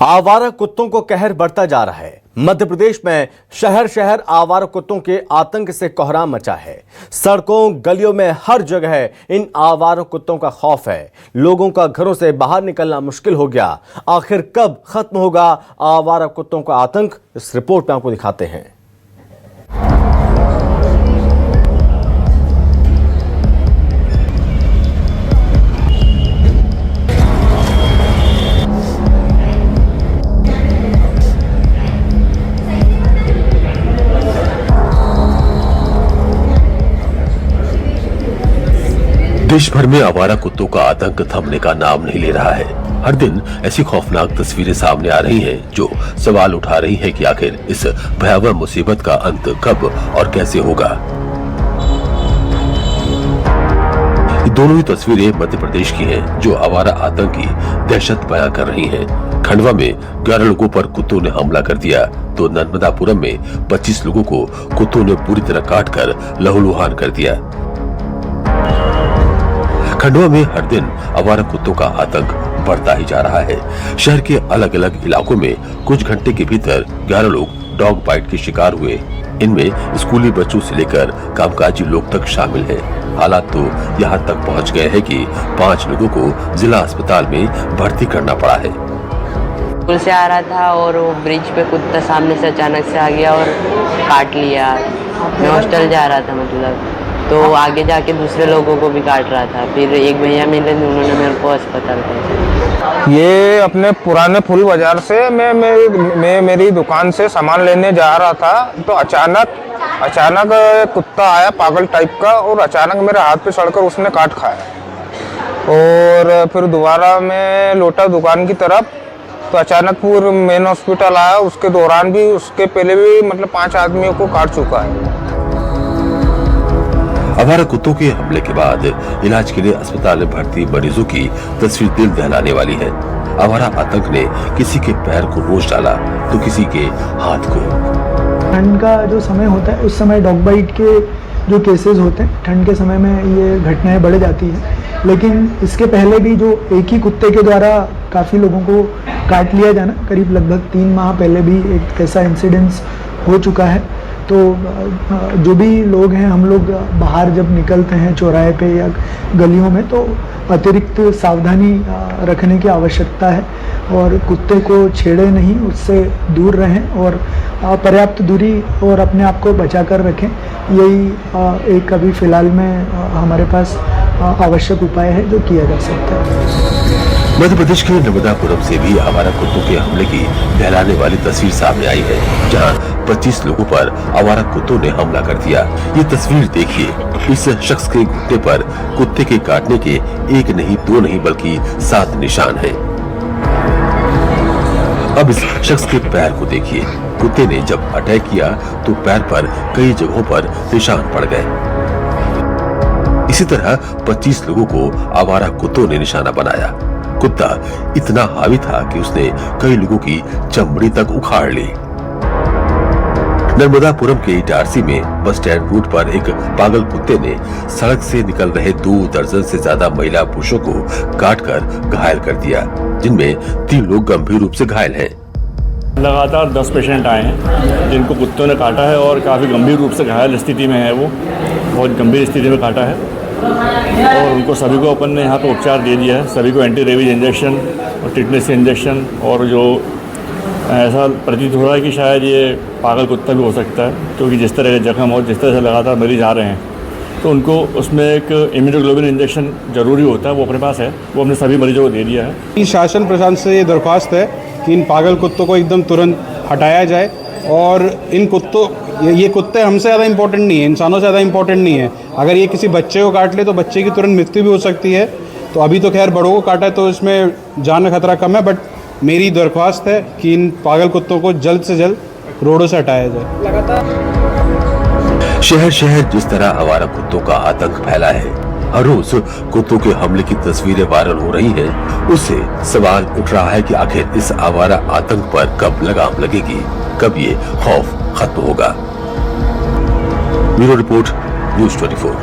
आवारा कुत्तों को कहर बढ़ता जा रहा है। मध्य प्रदेश में शहर शहर आवारा कुत्तों के आतंक से कोहराम मचा है। सड़कों गलियों में हर जगह इन आवारा कुत्तों का खौफ है। लोगों का घरों से बाहर निकलना मुश्किल हो गया। आखिर कब खत्म होगा आवारा कुत्तों का आतंक, इस रिपोर्ट में आपको दिखाते हैं। देश भर में आवारा कुत्तों का आतंक थमने का नाम नहीं ले रहा है। हर दिन ऐसी खौफनाक तस्वीरें सामने आ रही हैं जो सवाल उठा रही हैं कि आखिर इस भयावह मुसीबत का अंत कब और कैसे होगा। ये दोनों ही तस्वीरें मध्य प्रदेश की हैं जो आवारा आतंक की दहशत बयां कर रही हैं। खंडवा में 11 लोगों पर कुत्तों ने हमला कर दिया तो नर्मदापुरम में 25 लोगों को कुत्तों ने पूरी तरह काटकर लहूलुहान कर दिया। खंडवा में हर दिन आवारा कुत्तों का आतंक बढ़ता ही जा रहा है। शहर के अलग अलग इलाकों में कुछ घंटे के भीतर 11 लोग डॉग बाइट के शिकार हुए। इनमें स्कूली बच्चों से लेकर कामकाजी लोग तक शामिल हैं। हालात तो यहाँ तक पहुँच गए हैं कि 5 लोगों को जिला अस्पताल में भर्ती करना पड़ा है। स्कूल से आ रहा था और वो ब्रिज पे कुत्ता सामने से अचानक से आ गया और काट लिया। मैं हॉस्टल जा रहा था तो आगे जाके दूसरे लोगों को भी काट रहा था। फिर एक भैया मिले, उन्होंने मेरे को अस्पताल पहुंचाया। ये अपने पुराने फूल बाजार से मैं मेरी दुकान से सामान लेने जा रहा था तो अचानक कुत्ता आया पागल टाइप का और अचानक मेरे हाथ पे चढ़कर उसने काट खाया। और फिर दोबारा मैं लौटा दुकान की तरफ तो अचानक पूरे मेन हॉस्पिटल आया। उसके दौरान भी उसके पहले भी मतलब 5 आदमियों को काट चुका है। आवारा कुत्तों के हमले के बाद इलाज के लिए अस्पताल में भर्ती मरीजों की तस्वीर दिल दहलाने वाली है। आवारा आतंक ने किसी के पैर को नोच डाला तो किसी के हाथ को। ठंड का जो समय होता है उस समय डॉग बाइट के जो केसेस होते हैं, ठंड के समय में ये घटनाएं बढ़ जाती हैं। लेकिन इसके पहले भी जो एक ही कुत्ते के द्वारा काफ़ी लोगों को काट लिया जाना, करीब लगभग 3 माह पहले भी एक ऐसा इंसिडेंस हो चुका है। तो जो भी लोग हैं, हम लोग बाहर जब निकलते हैं चौराहे पे या गलियों में तो अतिरिक्त सावधानी रखने की आवश्यकता है और कुत्ते को छेड़े नहीं, उससे दूर रहें और पर्याप्त दूरी और अपने आप को बचा कर रखें। यही एक अभी फ़िलहाल में हमारे पास आवश्यक उपाय है जो किया जा सकता है। मध्य प्रदेश के नर्मदापुरम से भी आवारा कुत्तों के हमले की दहलाने वाली तस्वीर सामने आई है, जहां 25 लोगों पर आवारा कुत्तों ने हमला कर दिया। ये तस्वीर देखिए, इस शख्स के घुटने पर कुत्ते के काटने के 1 नहीं 2 नहीं बल्कि 7 निशान हैं। अब इस शख्स के पैर को देखिए। कुत्ते ने जब अटैक किया तो पैर पर कई जगहों पर निशान पड़ गए। इसी तरह 25 लोगों को आवारा कुत्तों ने निशाना बनाया। कुत्ता इतना हावी था कि उसने कई लोगों की चमड़ी तक उखाड़ ली। नर्मदापुरम के इटारसी में बस स्टैंड रूट पर एक पागल कुत्ते ने सड़क से निकल रहे 2 दर्जन से ज्यादा महिला पुरुषों को काटकर घायल कर दिया, जिनमें 3 लोग गंभीर रूप से घायल हैं। लगातार 10 पेशेंट आए हैं जिनको कुत्तों ने काटा है और काफ़ी गंभीर रूप से घायल स्थिति में है। वो बहुत गंभीर स्थिति में काटा है और उनको सभी को अपन ने यहाँ पे उपचार दे दिया है। सभी को एंटी रेबीज इंजेक्शन और टिटनेस इंजेक्शन, और जो ऐसा प्रतीत हो रहा है कि शायद ये पागल कुत्ता भी हो सकता है, क्योंकि जिस तरह के जख्म और जिस तरह से लगातार मरीज आ रहे हैं तो उनको उसमें एक इम्यूनोग्लोबिन इंजेक्शन जरूरी होता है, वो अपने पास है, वो हमने सभी मरीजों को दे दिया है। शासन प्रशासन से ये दरख्वास्त है कि इन पागल कुत्तों को एकदम तुरंत हटाया जाए और इन कुत्तों ये कुत्ते हमसे ज़्यादा इम्पोर्टेंट नहीं है, इंसानों से ज़्यादा इम्पोर्टेंट नहीं है। अगर ये किसी बच्चे को काट ले तो बच्चे की तुरंत मृत्यु भी हो सकती है। तो अभी तो खैर बड़ों को काटा है तो इसमें जान का खतरा कम है, बट मेरी दरख्वास्त है कि इन पागल कुत्तों को जल्द से जल्द रोडों से हटाया जाए। लगातार शहर शहर जिस तरह आवारा कुत्तों का आतंक फैला है, हर रोज कुत्तों के हमले की तस्वीरें वायरल हो रही हैं, उससे सवाल उठ रहा है कि आखिर इस आवारा आतंक पर कब लगाम लगेगी, कब ये खौफ खत्म होगा। Bureau report, news 24।